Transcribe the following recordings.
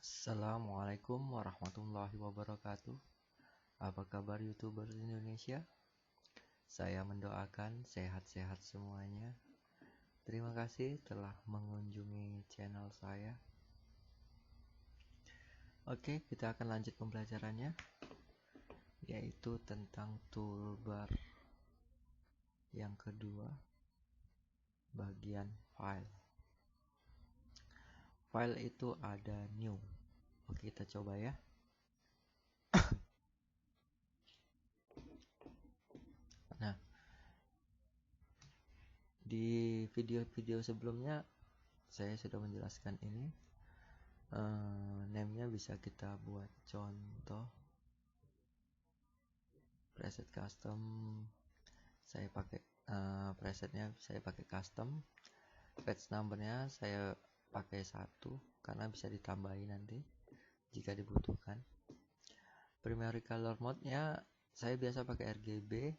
Assalamualaikum warahmatullahi wabarakatuh. Apa kabar YouTuber Indonesia? Saya mendoakan sehat-sehat semuanya. Terima kasih telah mengunjungi channel saya. Oke, kita akan lanjut pembelajarannya, yaitu tentang toolbar yang kedua, bagian file. File itu ada new. Oke, kita coba ya. Nah, di video-video sebelumnya saya sudah menjelaskan ini. Name-nya bisa kita buat contoh preset custom. Saya pakai presetnya saya pakai custom. Page numbernya saya pakai 1 karena bisa ditambahin nanti jika dibutuhkan. Primary color mode-nya saya biasa pakai RGB.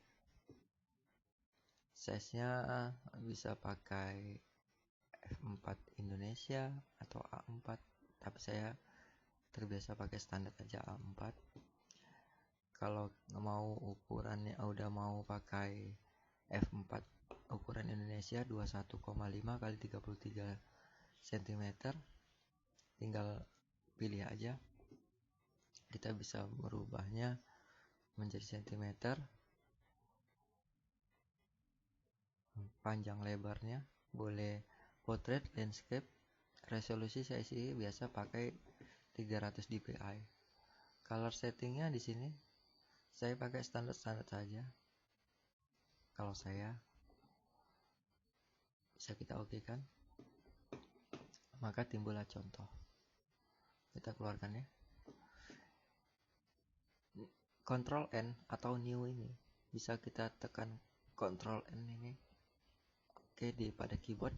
Size-nya bisa pakai F4 Indonesia atau A4, tapi saya terbiasa pakai standar aja A4. Kalau mau ukurannya udah mau pakai F4 ukuran Indonesia 21,5 kali 33 cm, tinggal pilih aja. Kita bisa merubahnya menjadi cm, panjang lebarnya boleh portrait, landscape. Resolusi saya sih biasa pakai 300 dpi. Color settingnya di sini saya pakai standar saja. Kalau saya bisa kita oke kan, maka timbullah contoh. Kita keluarkan ya. Ctrl N atau new ini bisa kita tekan Ctrl N ini. Oke, pada keyboard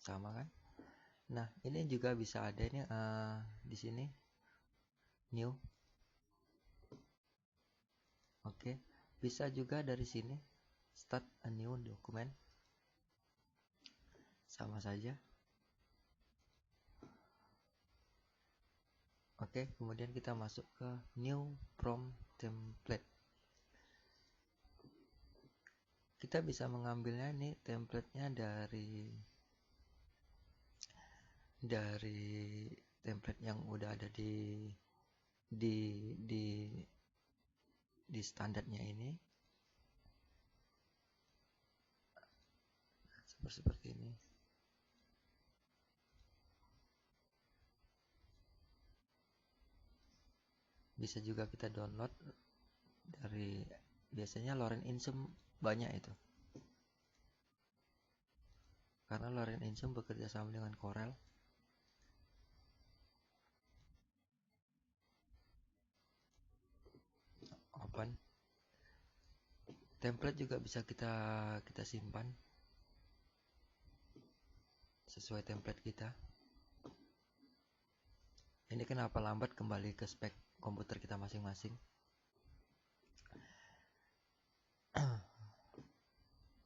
sama kan. Nah, ini juga bisa ada ini di sini new. Oke, bisa juga dari sini start a new document, sama saja. Oke, kemudian kita masuk ke new from template. Kita bisa mengambilnya ini template-nya dari template yang udah ada di standarnya ini. Seperti ini. Bisa juga kita download dari, biasanya Lorem Ipsum banyak itu. Karena Lorem Ipsum bekerja sama dengan Corel. Open. Template juga bisa kita simpan sesuai template kita. Ini kenapa lambat, kembali ke spek komputer kita masing-masing.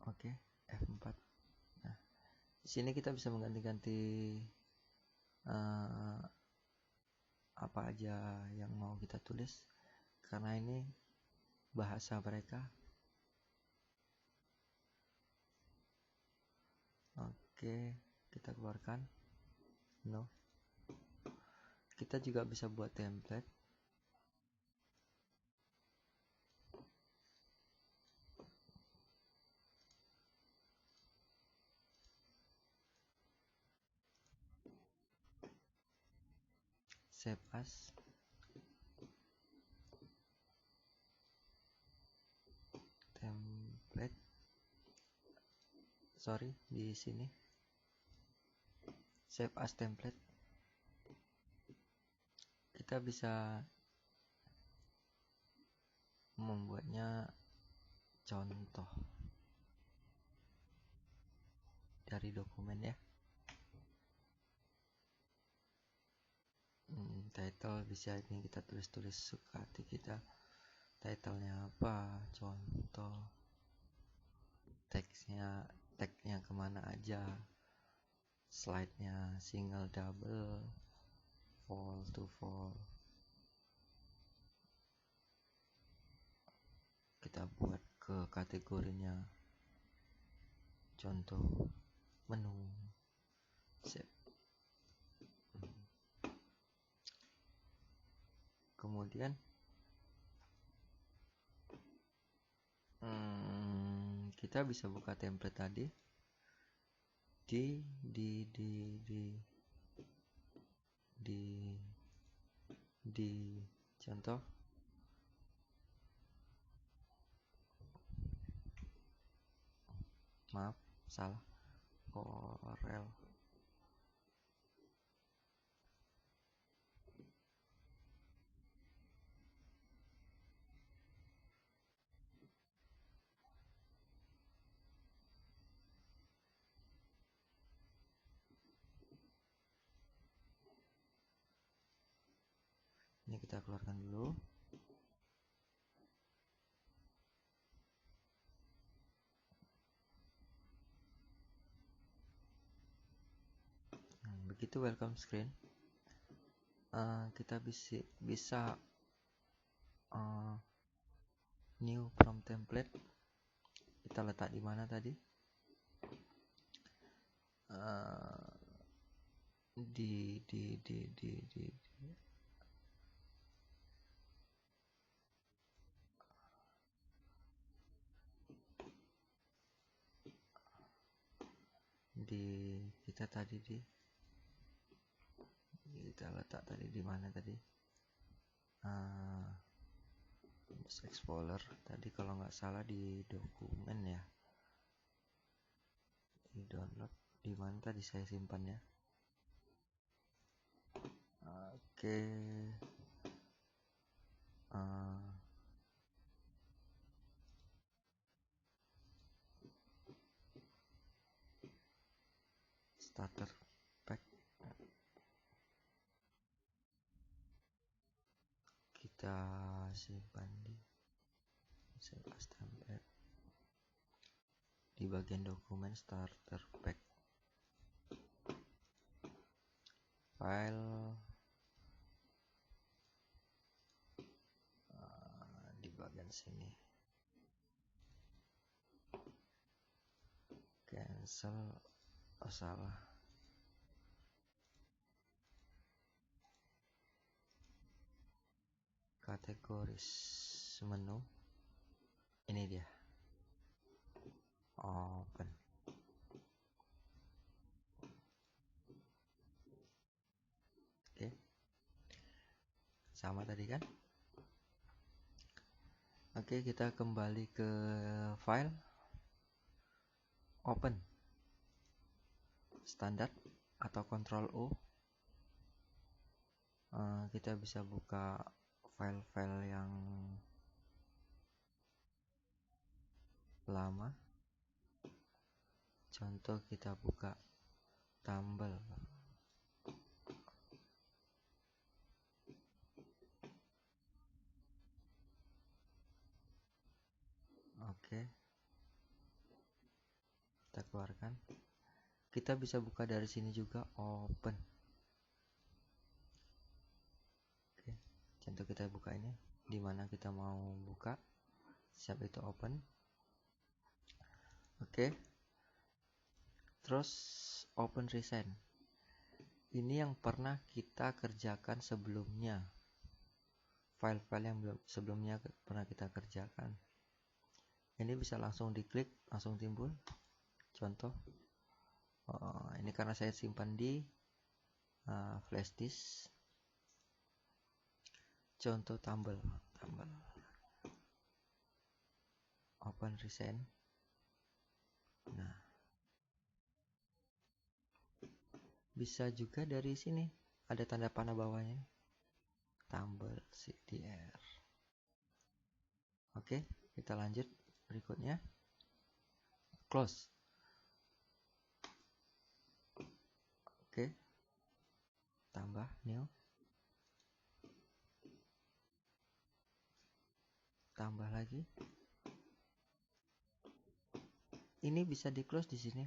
Oke, F4. Nah, di sini kita bisa mengganti-ganti apa aja yang mau kita tulis, karena ini bahasa mereka. Oke, kita keluarkan. No. Kita juga bisa buat template. Save as. Template. Sorry, di sini. Save as template. Kita bisa membuatnya contoh dari dokumen ya. Title bisa ini kita tulis suka hati kita. Titlenya apa, contoh, tagnya kemana aja, slide-nya single, double, false, to fall. Kita buat ke kategorinya, contoh menu, save. Kemudian kita bisa buka template tadi di contoh maaf salah, Corel. Ini kita keluarkan dulu. Begitu welcome screen, kita bisa new from template. Kita letak di mana tadi? Kita letak tadi di mana tadi? Explorer tadi kalau nggak salah di dokumen ya, di download. Di mana tadi saya simpannya? Oke. Starter pack. Kita simpan di bagian dokumen starter pack, file di bagian sini, cancel, salah, kategoris menu, ini dia, open. Oke, sama tadi kan? Oke, kita kembali ke file, open, standar atau Ctrl O. Kita bisa buka file-file yang lama. Contoh kita buka Tumble. Oke. Kita keluarkan. Kita bisa buka dari sini juga, open. Oke. Contoh kita buka ini, di mana kita mau buka. Siap, itu open. Oke. Terus open recent. Ini yang pernah kita kerjakan sebelumnya. File-file yang sebelumnya pernah kita kerjakan. Ini bisa langsung diklik, langsung timbul. Contoh, ini karena saya simpan di flash disk. Contoh Tumble. Open recent. Nah, bisa juga dari sini, ada tanda panah bawahnya, Tumble CTR. Oke, kita lanjut berikutnya, close. Oke, tambah new, tambah lagi. Ini bisa di close di sini,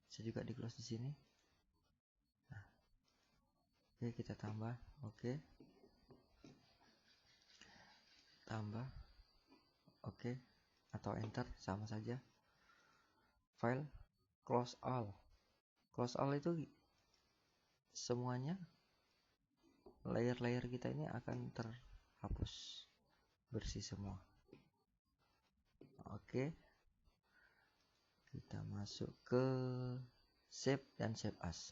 bisa juga di close di sini. Nah, Oke, kita tambah. Oke, tambah. Oke, atau enter sama saja. File, close all. Close all itu semuanya layer-layer kita ini akan terhapus bersih semua. Oke, kita masuk ke save dan save as.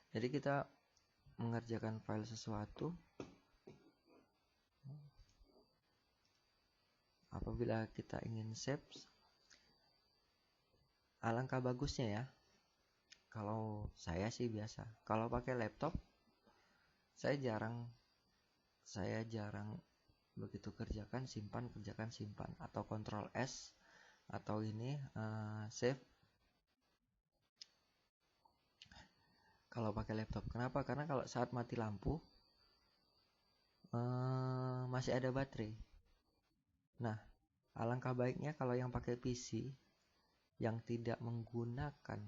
Jadi kita mengerjakan file sesuatu. Apabila kita ingin save, alangkah bagusnya ya, kalau saya sih biasa, kalau pakai laptop saya jarang begitu kerjakan simpan, atau Ctrl S atau ini save kalau pakai laptop. Kenapa? Karena kalau saat mati lampu masih ada baterai. Nah, alangkah baiknya kalau yang pakai PC yang tidak menggunakan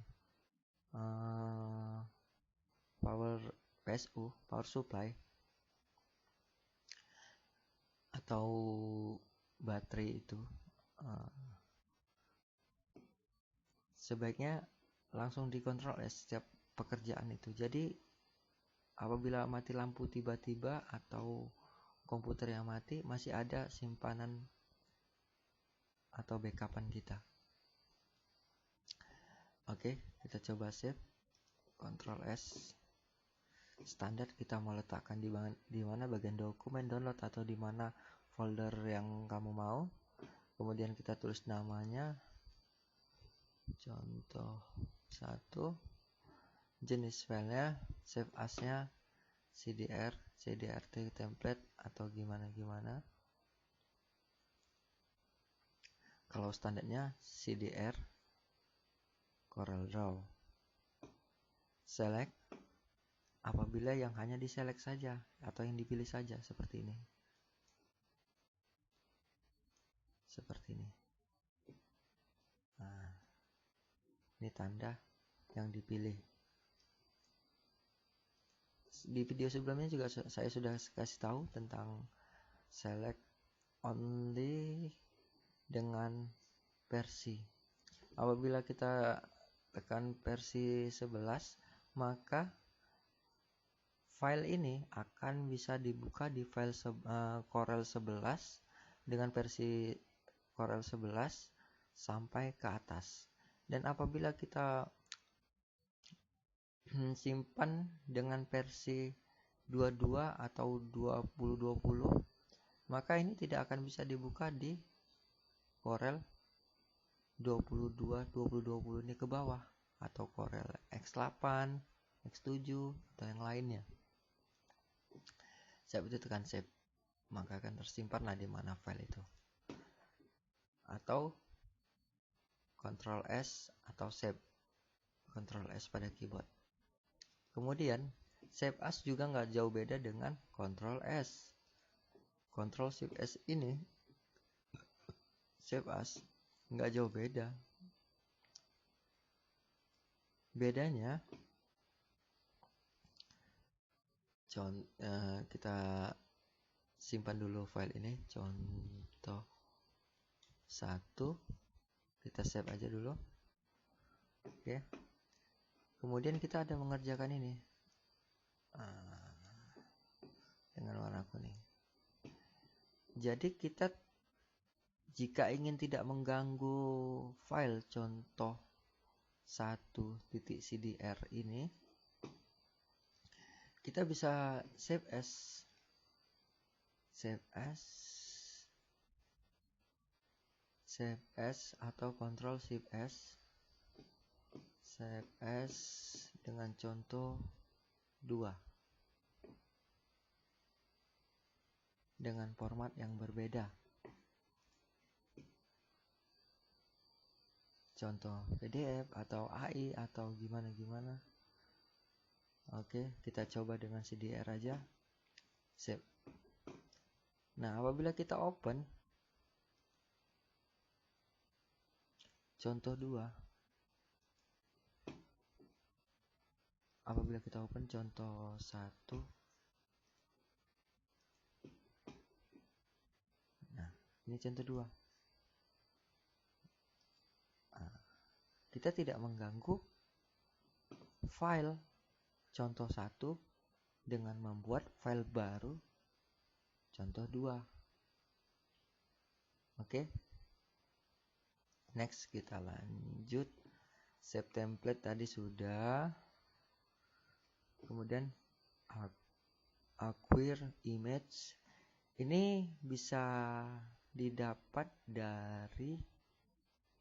power PSU, power supply atau baterai itu, sebaiknya langsung dikontrol setiap pekerjaan itu. Jadi apabila mati lampu tiba-tiba atau komputer yang mati, masih ada simpanan atau backupan kita. Oke, kita coba save. Ctrl S. Standar kita mau letakkan di mana bagian dokumen download atau di mana folder yang kamu mau. Kemudian kita tulis namanya, contoh 1, jenis filenya, save as-nya CDR, CDRT template atau gimana. Kalau standarnya CDR CorelDRAW. Select apabila yang hanya diselect saja atau yang dipilih saja, seperti ini. Nah, ini tanda yang dipilih. Di video sebelumnya juga saya sudah kasih tahu tentang select only dengan versi. Apabila kita tekan versi 11, maka file ini akan bisa dibuka di file Corel 11 dengan versi Corel 11 sampai ke atas. Dan apabila kita simpan dengan versi 22 atau 2020, maka ini tidak akan bisa dibuka di Corel 2020 ini ke bawah, atau Corel X8, X7 atau yang lainnya. Saya itu tekan save, maka akan tersimpanlah di mana file itu. Atau Ctrl S atau save, Ctrl S pada keyboard. Kemudian save as juga nggak jauh beda dengan Ctrl S. Ctrl Shift S ini save as nggak jauh beda. Bedanya kita simpan dulu file ini, contoh 1, kita save aja dulu. Oke. Kemudian kita ada mengerjakan ini dengan warna kuning. Jadi kita jika ingin tidak mengganggu file contoh 1.cdr ini, kita bisa save as atau Ctrl Shift S, save as dengan contoh 2 dengan format yang berbeda, contoh PDF atau AI atau gimana. Oke, kita coba dengan CDR aja, save. Nah, apabila kita open contoh 2, apabila kita open contoh 1, nah ini contoh 2. Nah, kita tidak mengganggu file contoh 1 dengan membuat file baru contoh 2. Oke. Next kita lanjut. Save template tadi sudah. Kemudian acquire image. Ini bisa didapat dari,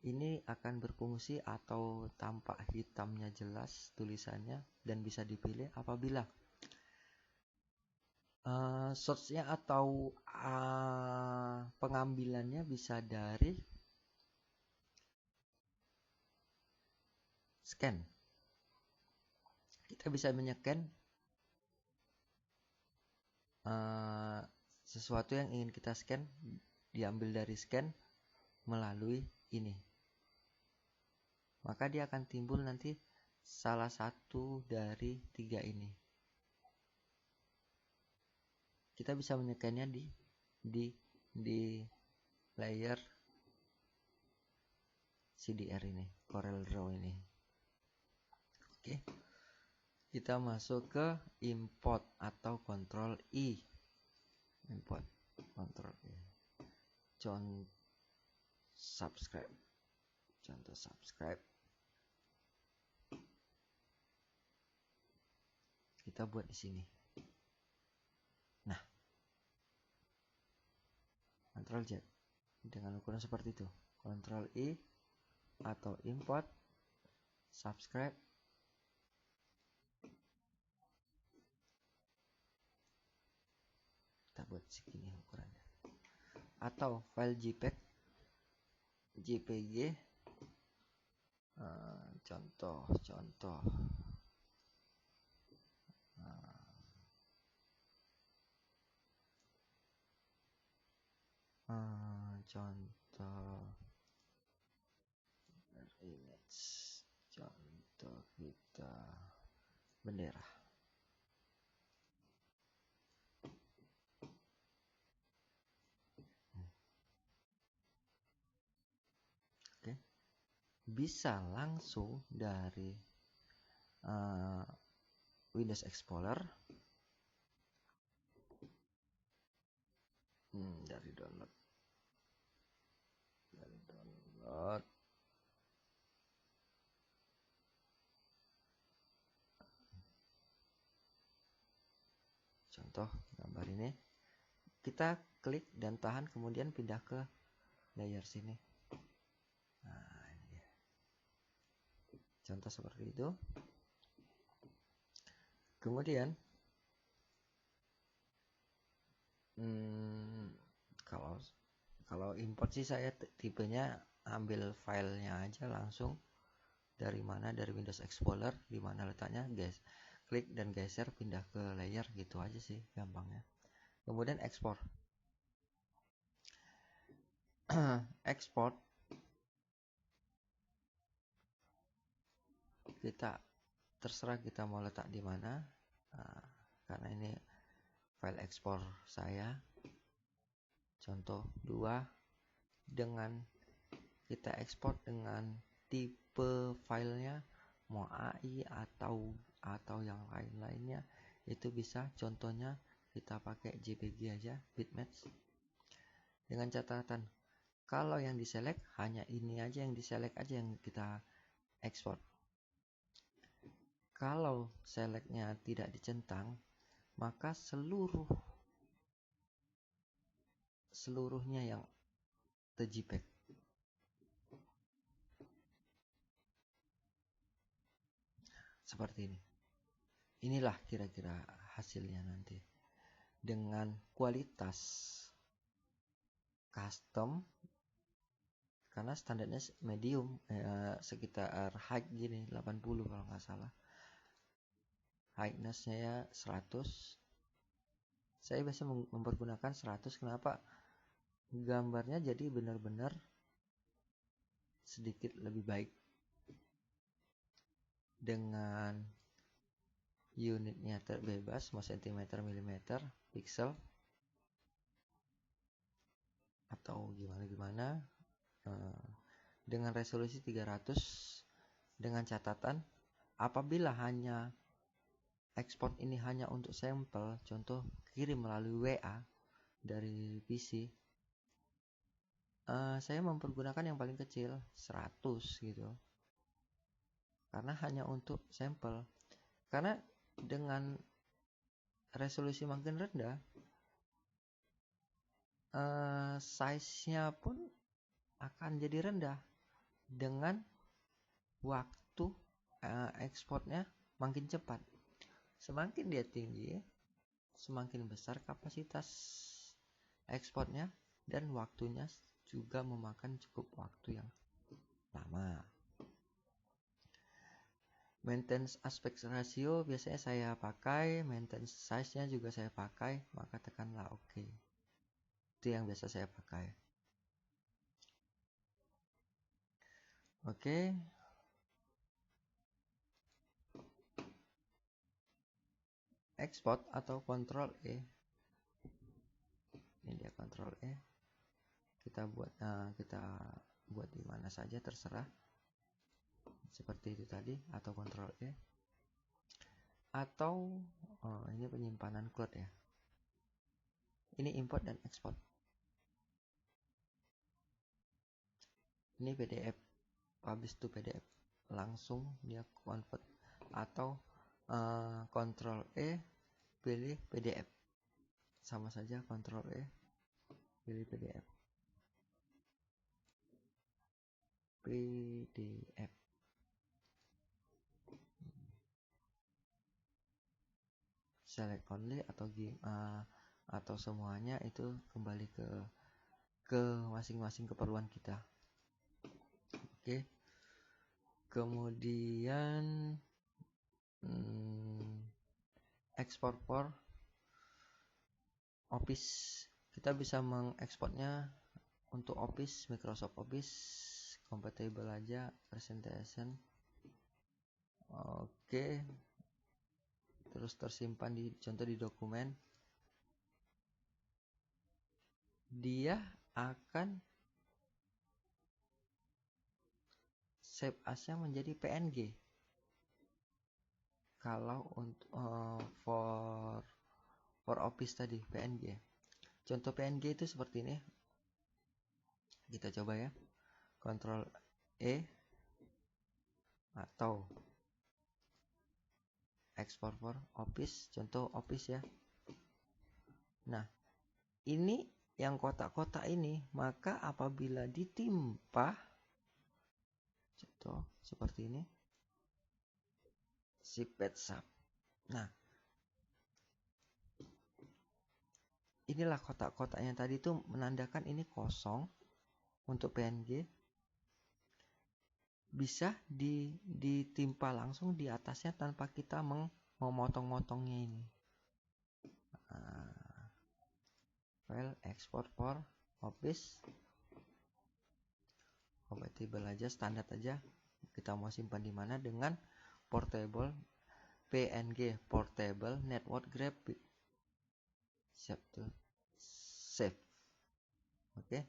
ini akan berfungsi atau tampak hitamnya jelas tulisannya dan bisa dipilih apabila source-nya atau pengambilannya bisa dari scan. Kita bisa menyekan sesuatu yang ingin kita scan, diambil dari scan melalui ini. Maka dia akan timbul nanti salah satu dari 3 ini. Kita bisa menyekannya di layer CDR ini, Corel Draw ini. Oke. Kita masuk ke import atau Ctrl I. Import, Ctrl I. Contoh subscribe. Kita buat di sini. Nah, Ctrl Z dengan ukuran seperti itu. Ctrl I atau import subscribe. Kita buat segini ukurannya. Atau file JPG contoh contoh image, contoh kita bendera. Oke. Bisa langsung dari Windows Explorer, dari download contoh gambar ini, kita klik dan tahan, kemudian pindah ke layer sini. Nah, ini dia. Contoh seperti itu. Kemudian kalau import sih saya tipenya ambil filenya aja langsung dari mana, dari Windows Explorer, di mana letaknya, guys, klik dan geser pindah ke layer, gitu aja sih gampangnya. Kemudian ekspor. Ekspor kita terserah kita mau letak di mana. Karena ini file ekspor saya contoh 2, dengan kita ekspor dengan tipe filenya mau AI atau yang lain-lainnya itu bisa. Contohnya kita pakai JPG aja, bitmaps, dengan catatan kalau yang diselect hanya ini aja, yang diselect aja yang kita ekspor. Kalau selectnya tidak dicentang, maka seluruhnya yang terjepit. Seperti ini. Inilah kira-kira hasilnya nanti. Dengan kualitas custom, karena standarnya medium, sekitar height gini 80 kalau nggak salah. Heightness-nya ya 100. Saya biasa mempergunakan 100. Kenapa? Gambarnya jadi benar-benar sedikit lebih baik dengan unitnya terbebas, mau cm, mm, pixel, atau gimana dengan resolusi 300, dengan catatan apabila hanya ekspor ini hanya untuk sampel, contoh kirim melalui WA dari PC, saya mempergunakan yang paling kecil 100 gitu, karena hanya untuk sampel. Karena dengan resolusi makin rendah, size-nya pun akan jadi rendah, dengan waktu ekspornya makin cepat. Semakin dia tinggi, semakin besar kapasitas ekspornya, dan waktunya juga memakan cukup waktu yang lama. Maintenance aspect ratio biasanya saya pakai, maintenance size-nya juga saya pakai, maka tekanlah OK. Itu yang biasa saya pakai. Oke. Export atau Ctrl E. Ini dia Ctrl E. Kita buat di mana saja terserah. Seperti itu tadi, atau Ctrl E. Atau ini penyimpanan cloud ya. Ini import dan export. Ini PDF, publish to PDF. Langsung dia convert, atau Ctrl E, pilih PDF. Sama saja, Ctrl E, pilih PDF. PDF. Select only atau semuanya, itu kembali ke masing-masing keperluan kita. Oke. Kemudian export for Office. Kita bisa mengekspornya untuk Office, Microsoft Office, compatible aja, presentation. Oke. Terus tersimpan contoh di dokumen. Dia akan save as-nya menjadi PNG. Kalau untuk for Office tadi PNG. Contoh PNG itu seperti ini. Kita coba ya. Ctrl E, atau export for Office, contoh Office ya. Nah, ini yang kotak-kotak ini, maka apabila ditimpa, contoh seperti ini, Shipped sub. Nah, inilah kotak-kotak yang tadi itu menandakan ini kosong untuk PNG. Bisa ditimpa langsung di atasnya tanpa kita memotong-motongnya ini. File export for Office, compatible aja, standar aja. Kita mau simpan di mana dengan portable PNG, portable network graphic. Siap tuh. Save. Oke.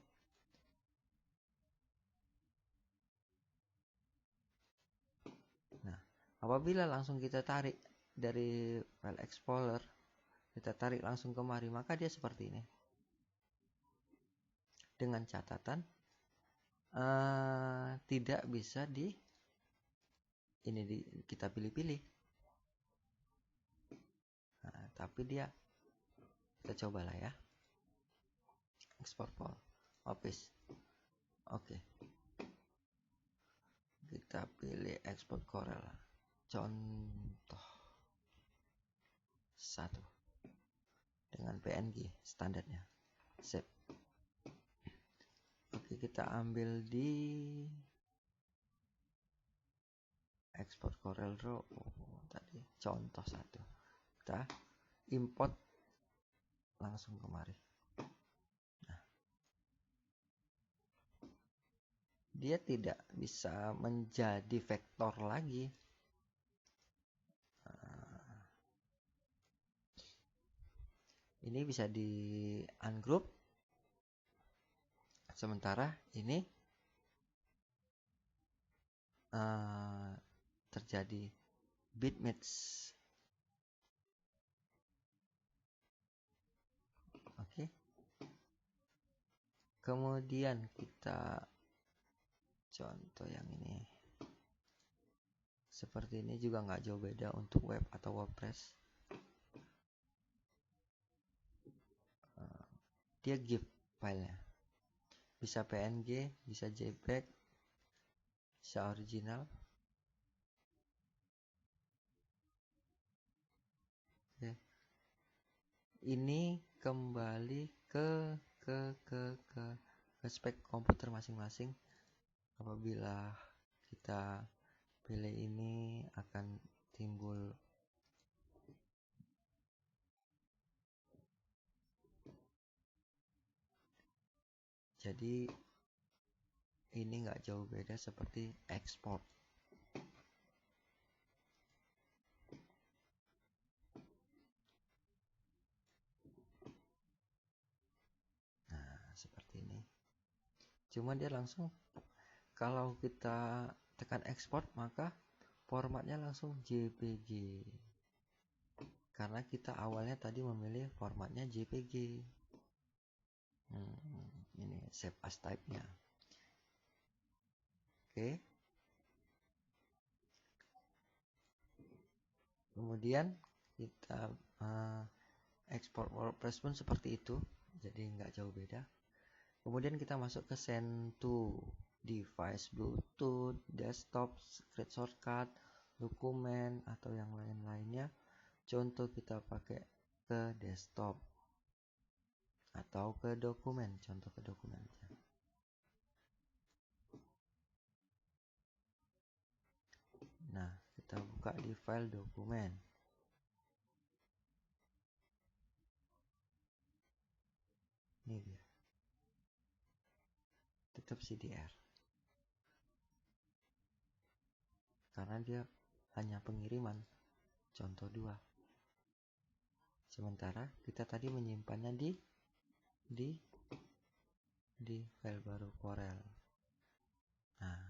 Nah, apabila langsung kita tarik dari file explorer, kita tarik langsung kemari, maka dia seperti ini. Dengan catatan tidak bisa kita pilih-pilih. Nah, tapi dia, kita cobalah ya. Export for Office. Oke. Kita pilih export Corel. Contoh 1 dengan PNG standarnya. Save. Oke, kita ambil di export Corel Draw tadi, contoh 1. Kita import langsung kemari. Nah, dia tidak bisa menjadi vektor lagi. Ini bisa di ungroup. Sementara ini terjadi bitmatch. Oke. Kemudian kita contoh yang ini. Seperti ini juga nggak jauh beda untuk web atau WordPress. Dia GIF filenya. Bisa PNG, bisa JPEG, bisa original. Oke. Ini kembali ke spek komputer masing-masing. Apabila kita pilih ini akan timbul jadi ini nggak jauh beda seperti ekspor. Nah, seperti ini. Cuma dia langsung kalau kita tekan ekspor maka formatnya langsung JPG. Karena kita awalnya tadi memilih formatnya JPG. Ini save as type-nya. Oke. Kemudian kita ekspor WordPress pun seperti itu, jadi nggak jauh beda. Kemudian kita masuk ke send to device, Bluetooth, desktop, script shortcut, dokumen atau yang lain-lainnya. Contoh kita pakai ke desktop atau ke dokumen, contoh ke dokumen aja. Nah, kita buka di file dokumen. Ini dia. Tetap CDR. Karena dia hanya pengiriman. Contoh 2. Sementara kita tadi menyimpannya di file baru Corel. Nah,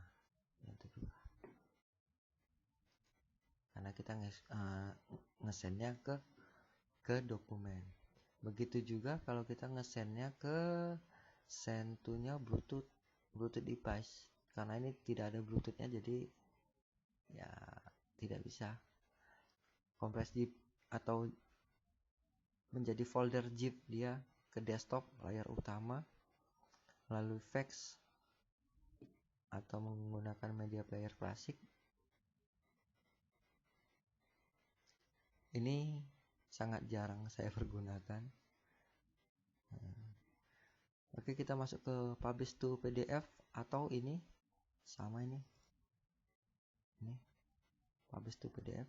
yang kedua. Karena kita ngesendnya ke dokumen. Begitu juga kalau kita ngesendnya ke send to-nya Bluetooth device. Karena ini tidak ada Bluetooth-nya jadi ya tidak bisa kompres zip atau menjadi folder zip dia ke desktop layar utama melalui fax atau menggunakan media player klasik. Ini sangat jarang saya pergunakan. Oke, kita masuk ke publish to PDF atau ini sama ini publish to PDF.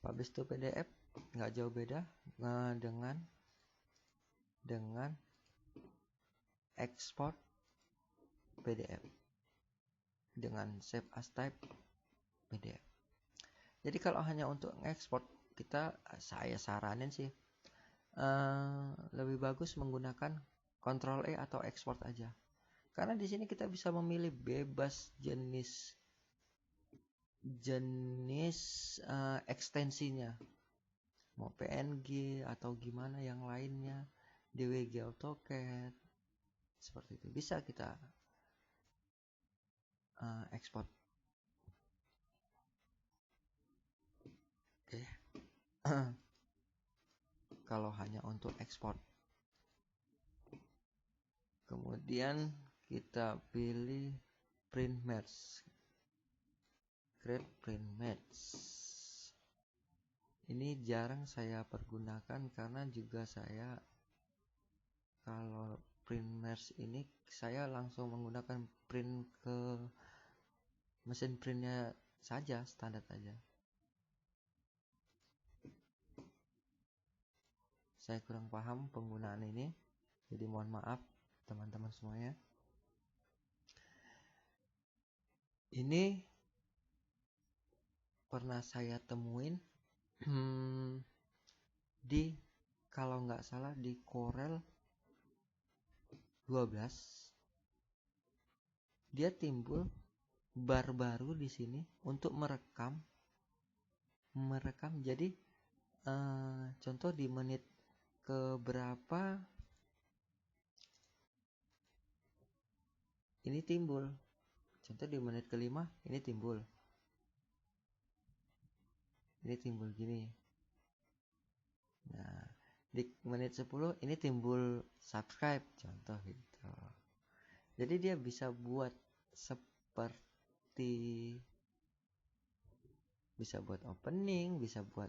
Publish to PDF nggak jauh beda dengan export PDF dengan save as type PDF. Jadi kalau hanya untuk ekspor saya saranin sih lebih bagus menggunakan Ctrl E atau export aja. Karena di sini kita bisa memilih bebas jenis ekstensinya. Mau PNG atau gimana yang lainnya, DWG AutoCAD. Seperti itu. Bisa kita ekspor. Oke. Kalau hanya untuk ekspor. Kemudian kita pilih print merge. Create print merge. Ini jarang saya pergunakan karena juga saya kalau print merge ini saya langsung menggunakan print ke mesin printnya saja, standar saja. Saya kurang paham penggunaan ini, jadi mohon maaf teman-teman semuanya. Ini pernah saya temuin di, kalau nggak salah di Corel 12 dia timbul bar baru di sini untuk merekam. Jadi contoh di menit ke berapa ini timbul, contoh di menit ke-5 ini timbul gini. Nah, di menit 10 ini timbul subscribe, contoh gitu. Jadi dia bisa buat seperti, bisa buat opening, bisa buat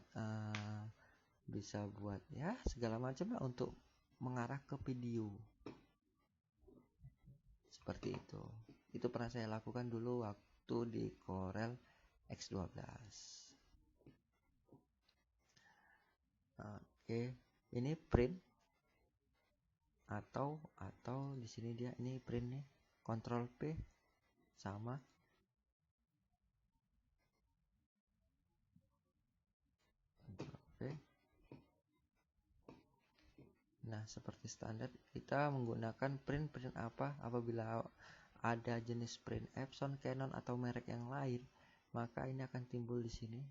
ya segala macam lah untuk mengarah ke video. Seperti itu. Itu pernah saya lakukan dulu waktu di Corel X12. Oke, ini print atau di sini dia ini print nih. Ctrl P sama. Ctrl P. Nah, seperti standar kita menggunakan print apa apabila ada jenis print Epson, Canon atau merek yang lain, maka ini akan timbul di sini.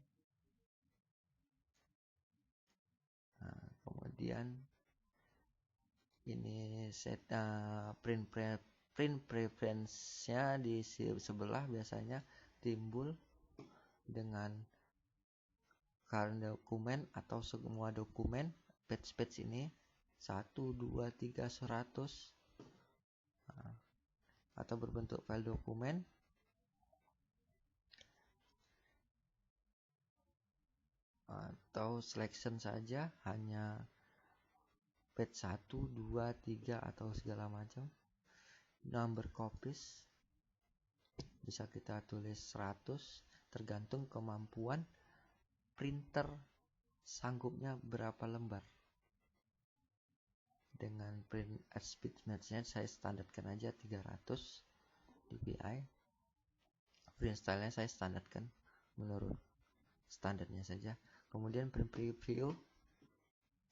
Nah, kemudian ini set print preference-nya di sebelah biasanya timbul dengan current dokumen atau semua dokumen page ini 1, 2, 3, 100 atau berbentuk file dokumen atau selection saja hanya page 1, 2, 3 atau segala macam. Number copies bisa kita tulis 100 tergantung kemampuan printer sanggupnya berapa lembar. Dengan print at speed match-nya saya standarkan aja 300 dpi. Print style-nya saya standarkan menurut standarnya saja. Kemudian print preview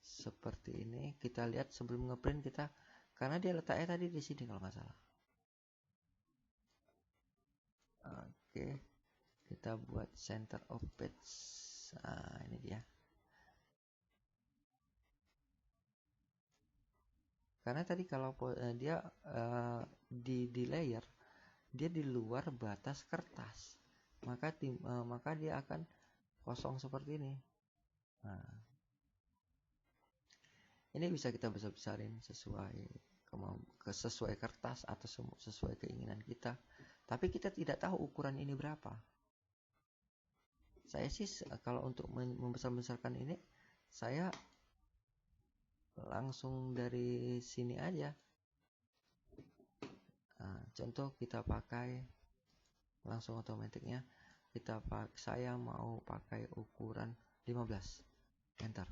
seperti ini, kita lihat sebelum ngeprint kita, karena dia letaknya tadi di sini kalau nggak salah. Oke, kita buat center of page. Nah, ini dia. Karena tadi kalau dia di layer, dia di luar batas kertas, maka dia akan kosong seperti ini. Nah, ini bisa kita besar-besarin sesuai kertas atau sesuai keinginan kita. Tapi kita tidak tahu ukuran ini berapa. Saya sih kalau untuk membesar-besarkan ini, saya langsung dari sini aja. Nah, contoh kita pakai langsung otomatiknya saya mau pakai ukuran 15, enter.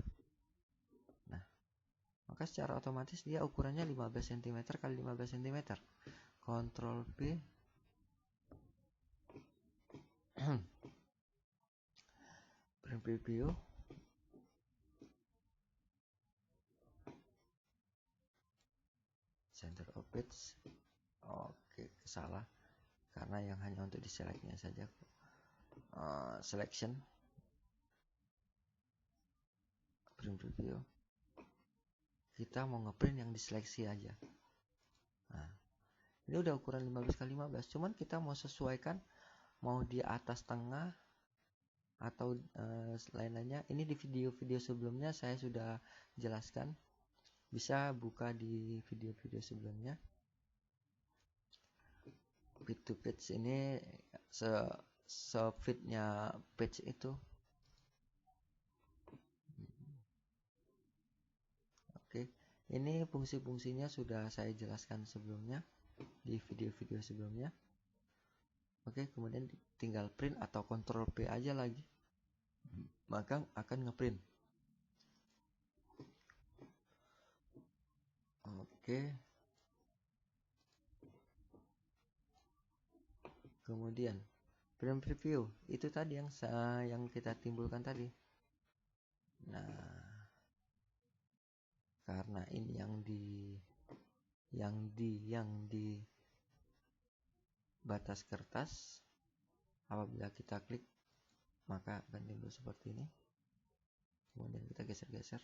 Nah, maka secara otomatis dia ukurannya 15 cm kali 15 cm. Ctrl P. Print preview. Center of page. Oke, salah. Karena yang hanya untuk diselectnya saja. Selection. Print preview. Kita mau ngeprint yang diseleksi aja. Nah, ini udah ukuran 15 kali 15. Cuman kita mau sesuaikan mau di atas tengah atau lain-lainnya. Ini di video-video sebelumnya saya sudah jelaskan. Bisa buka di video-video sebelumnya. Page to page ini se-fitnya page itu. Oke, ini fungsi-fungsinya sudah saya jelaskan sebelumnya di video-video sebelumnya. Oke, kemudian tinggal print atau Ctrl P aja lagi, maka akan ngeprint. Oke, kemudian print preview itu tadi yang kita timbulkan tadi. Nah, karena ini yang di batas kertas. Apabila kita klik maka akan timbul seperti ini. Kemudian kita geser-geser.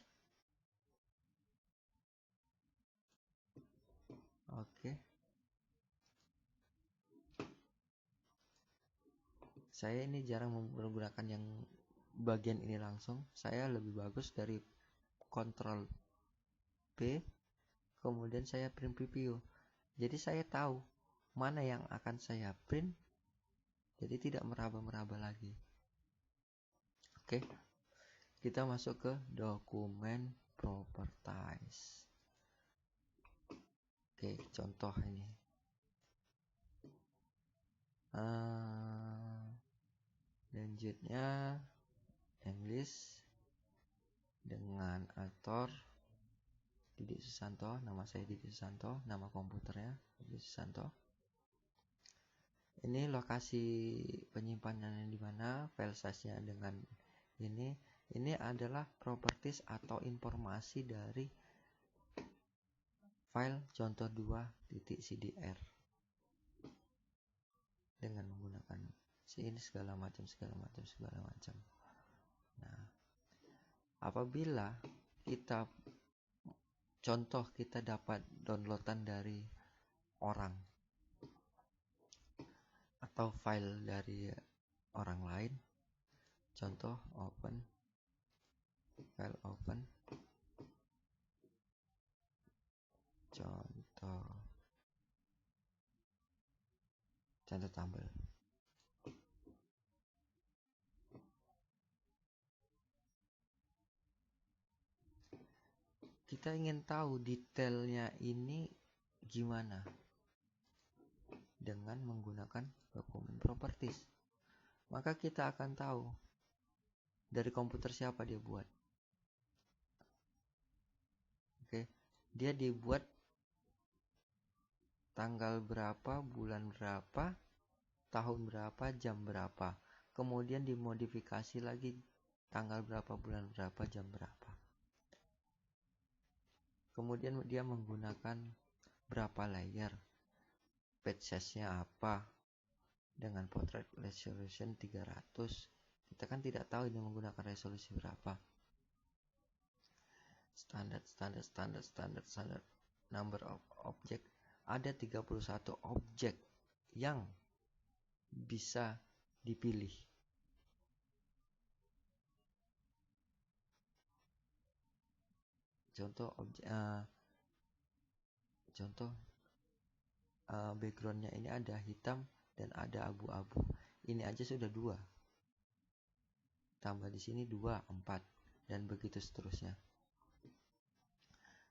Oke. Saya ini jarang menggunakan yang bagian ini langsung. Saya lebih bagus dari Ctrl P, kemudian saya print preview. Jadi saya tahu mana yang akan saya print, jadi tidak meraba-meraba lagi. Oke, kita masuk ke dokumen properties. Oke, contoh ini. Lanjutnya English dengan aktor Didik Susanto. Nama saya Didik Susanto, nama komputernya Didik Susanto. Ini lokasi penyimpanannya di mana, file size-nya dengan ini. Ini adalah properties atau informasi dari file contoh 2.cdr dengan menggunakan ini segala macam. Nah, apabila kita dapat downloadan dari orang atau file dari orang lain, contoh file open, contoh tabel. Kita ingin tahu detailnya ini gimana dengan menggunakan dokumen properties. Maka kita akan tahu dari komputer siapa dia buat. Oke, dia dibuat tanggal berapa, bulan berapa, tahun berapa, jam berapa. Kemudian dimodifikasi lagi tanggal berapa, bulan berapa, jam berapa. Kemudian dia menggunakan berapa layer, page size-nya apa, dengan portrait resolution 300. Kita kan tidak tahu ini menggunakan resolusi berapa. Standar number of object. Ada 31 objek yang bisa dipilih. Contoh backgroundnya ini ada hitam dan ada abu-abu. Ini aja sudah 2. Tambah di sini 2, 4 dan begitu seterusnya.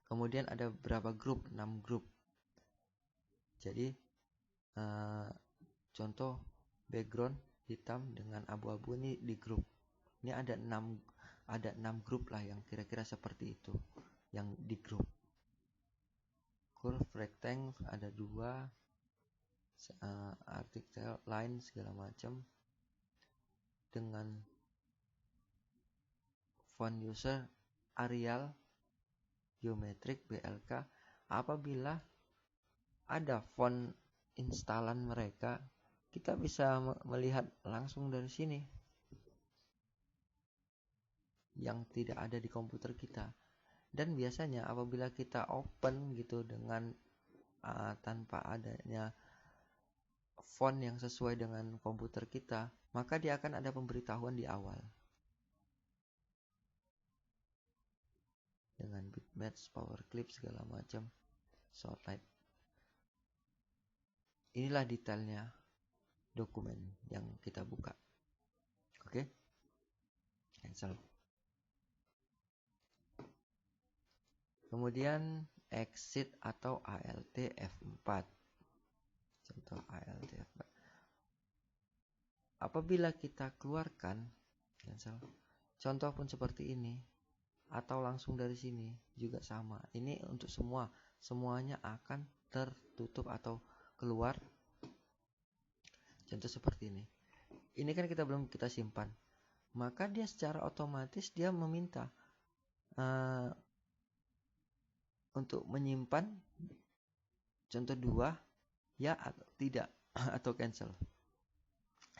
Kemudian ada berapa grup? 6 grup. Jadi contoh background hitam dengan abu-abu ini di grup. Ini ada 6 grup lah yang kira-kira seperti itu yang di grup. Curve rectangle ada 2, artikel line segala macam dengan font user Arial geometric BLK. Apabila ada font instalan mereka, kita bisa melihat langsung dari sini yang tidak ada di komputer kita. Dan biasanya apabila kita open gitu dengan tanpa adanya font yang sesuai dengan komputer kita, maka dia akan ada pemberitahuan di awal dengan bitmatch, power clip segala macam, shortlight. Inilah detailnya dokumen yang kita buka. Oke, cancel. Kemudian exit atau ALT F4. Contoh ALT F4. Apabila kita keluarkan, cancel. Contoh pun seperti ini, atau langsung dari sini juga sama. Ini untuk semuanya akan tertutup atau keluar. Contoh seperti ini. Ini kan belum kita simpan. Maka dia secara otomatis dia meminta untuk menyimpan contoh 2 ya atau tidak atau cancel.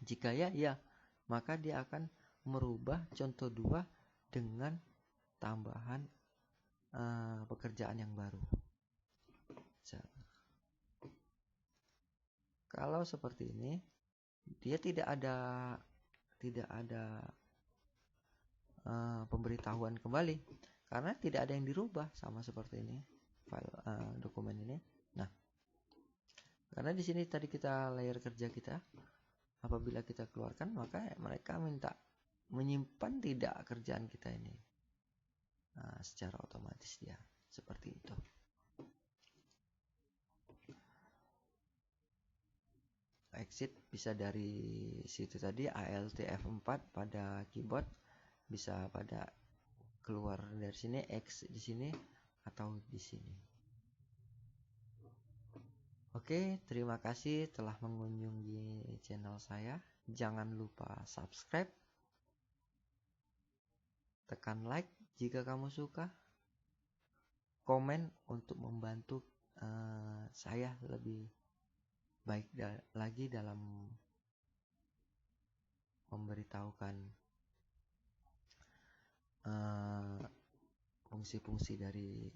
Jika ya, maka dia akan merubah contoh 2 dengan tambahan pekerjaan yang baru. Kalau seperti ini, dia tidak ada pemberitahuan kembali karena tidak ada yang dirubah, sama seperti ini file dokumen ini. Nah, karena di sini tadi kita layer kerja kita, apabila kita keluarkan maka mereka minta menyimpan tidak kerjaan kita ini. Secara otomatis dia seperti itu. Exit bisa dari situ tadi Alt F4 pada keyboard, bisa pada keluar dari sini, X di sini atau di sini. Oke, terima kasih telah mengunjungi channel saya. Jangan lupa subscribe, tekan like jika kamu suka, komen untuk membantu saya lebih baik lagi dalam memberitahukan fungsi-fungsi dari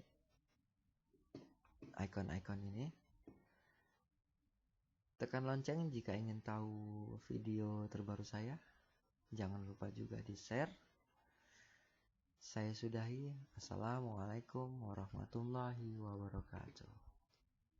icon-icon ini. Tekan lonceng jika ingin tahu video terbaru saya. Jangan lupa juga di share. Saya sudahi. Assalamualaikum warahmatullahi wabarakatuh.